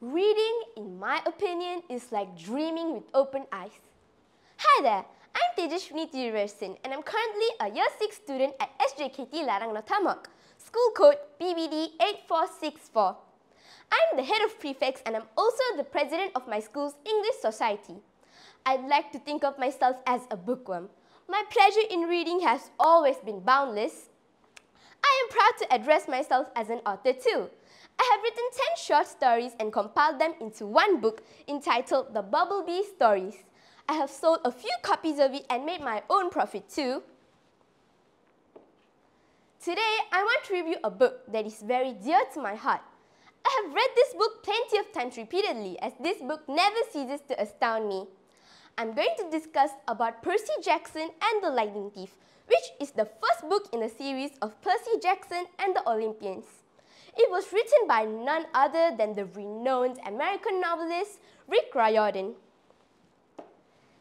Reading, in my opinion, is like dreaming with open eyes. Hi there, I'm Tejaswini Tiriversin and I'm currently a Year 6 student at SJKT Larang Notamak, school code BBD 8464. I'm the head of prefects and I'm also the president of my school's English society. I'd like to think of myself as a bookworm. My pleasure in reading has always been boundless. I am proud to address myself as an author too. I have written 10 short stories and compiled them into one book entitled The Bumblebee Stories. I have sold a few copies of it and made my own profit too. Today, I want to review a book that is very dear to my heart. I have read this book plenty of times repeatedly as this book never ceases to astound me. I'm going to discuss about Percy Jackson and the Lightning Thief, which is the first book in the series of Percy Jackson and the Olympians. It was written by none other than the renowned American novelist Rick Riordan.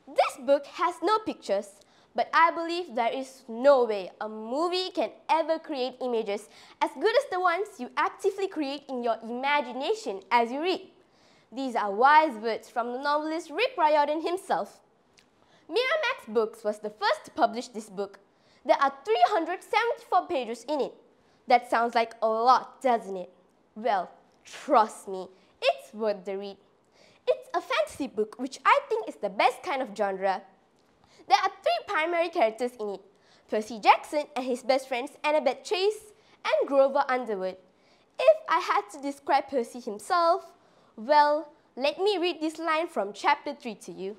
This book has no pictures, but I believe there is no way a movie can ever create images as good as the ones you actively create in your imagination as you read. These are wise words from the novelist Rick Riordan himself. Miramax Books was the first to publish this book. There are 374 pages in it. That sounds like a lot, doesn't it? Well, trust me, it's worth the read. It's a fantasy book, which I think is the best kind of genre. There are 3 primary characters in it: Percy Jackson and his best friends Annabeth Chase and Grover Underwood. If I had to describe Percy himself, well, let me read this line from chapter 3 to you.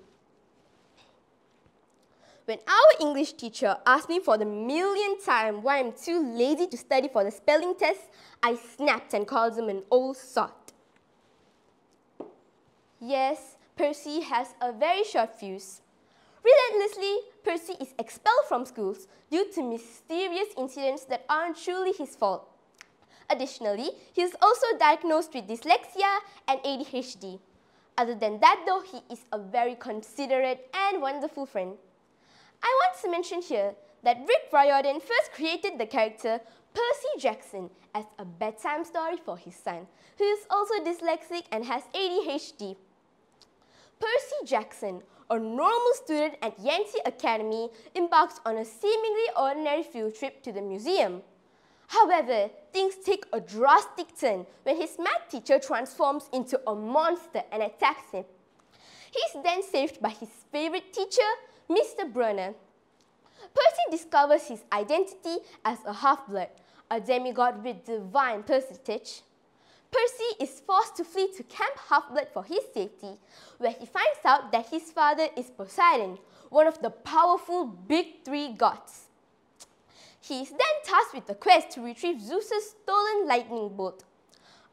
When our English teacher asked me for the millionth time why I'm too lazy to study for the spelling test, I snapped and called him an old sot. Yes, Percy has a very short fuse. Relentlessly, Percy is expelled from schools due to mysterious incidents that aren't truly his fault. Additionally, he is also diagnosed with dyslexia and ADHD. Other than that though, he is a very considerate and wonderful friend. I want to mention here that Rick Riordan first created the character Percy Jackson as a bedtime story for his son, who is also dyslexic and has ADHD. Percy Jackson, a normal student at Yancey Academy, embarks on a seemingly ordinary field trip to the museum. However, things take a drastic turn when his math teacher transforms into a monster and attacks him. He is then saved by his favorite teacher, Mr. Brunner. Percy discovers his identity as a half-blood, a demigod with divine percentage. Percy is forced to flee to Camp Half-Blood for his safety, where he finds out that his father is Poseidon, one of the powerful Big 3 gods. He is then tasked with the quest to retrieve Zeus's stolen lightning bolt.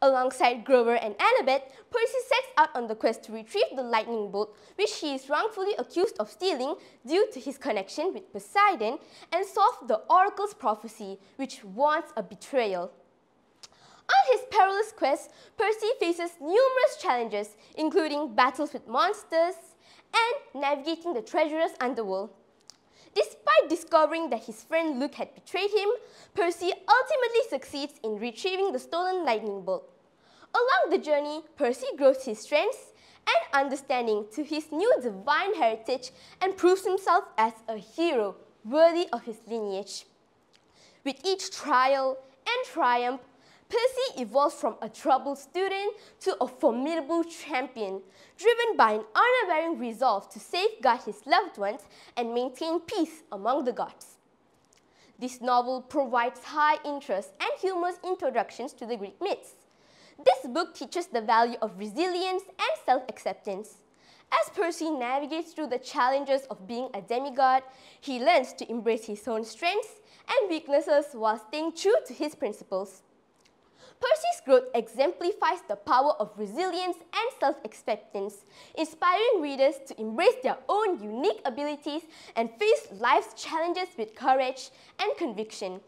Alongside Grover and Annabeth, Percy sets out on the quest to retrieve the lightning bolt, which he is wrongfully accused of stealing due to his connection with Poseidon, and solve the Oracle's prophecy, which warns a betrayal. On his perilous quest, Percy faces numerous challenges, including battles with monsters and navigating the treacherous underworld. Despite discovering that his friend Luke had betrayed him, Percy ultimately succeeds in retrieving the stolen lightning bolt. Along the journey, Percy grows his strengths and understanding to his new divine heritage and proves himself as a hero worthy of his lineage. With each trial and triumph, Percy evolves from a troubled student to a formidable champion, driven by an unwavering resolve to safeguard his loved ones and maintain peace among the gods. This novel provides high interest and humorous introductions to the Greek myths. This book teaches the value of resilience and self-acceptance. As Percy navigates through the challenges of being a demigod, he learns to embrace his own strengths and weaknesses while staying true to his principles. Percy's growth exemplifies the power of resilience and self-acceptance, inspiring readers to embrace their own unique abilities and face life's challenges with courage and conviction.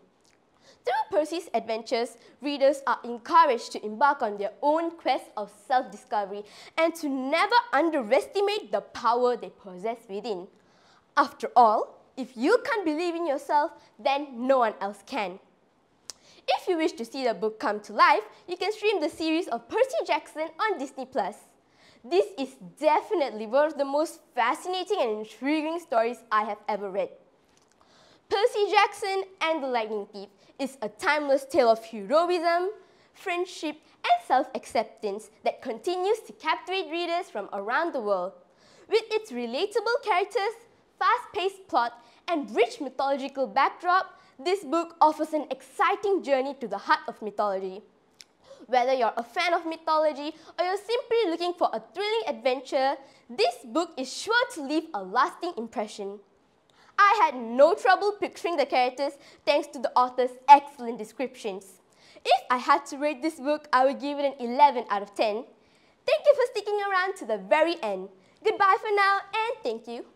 Through Percy's adventures, readers are encouraged to embark on their own quest of self-discovery and to never underestimate the power they possess within. After all, if you can't believe in yourself, then no one else can. If you wish to see the book come to life, you can stream the series of Percy Jackson on Disney+. This is definitely one of the most fascinating and intriguing stories I have ever read. Percy Jackson and the Lightning Thief is a timeless tale of heroism, friendship, and self-acceptance that continues to captivate readers from around the world. With its relatable characters, fast-paced plot, and rich mythological backdrop, this book offers an exciting journey to the heart of mythology. Whether you're a fan of mythology or you're simply looking for a thrilling adventure, this book is sure to leave a lasting impression. I had no trouble picturing the characters thanks to the author's excellent descriptions. If I had to rate this book, I would give it an 11 out of 10. Thank you for sticking around to the very end. Goodbye for now and thank you.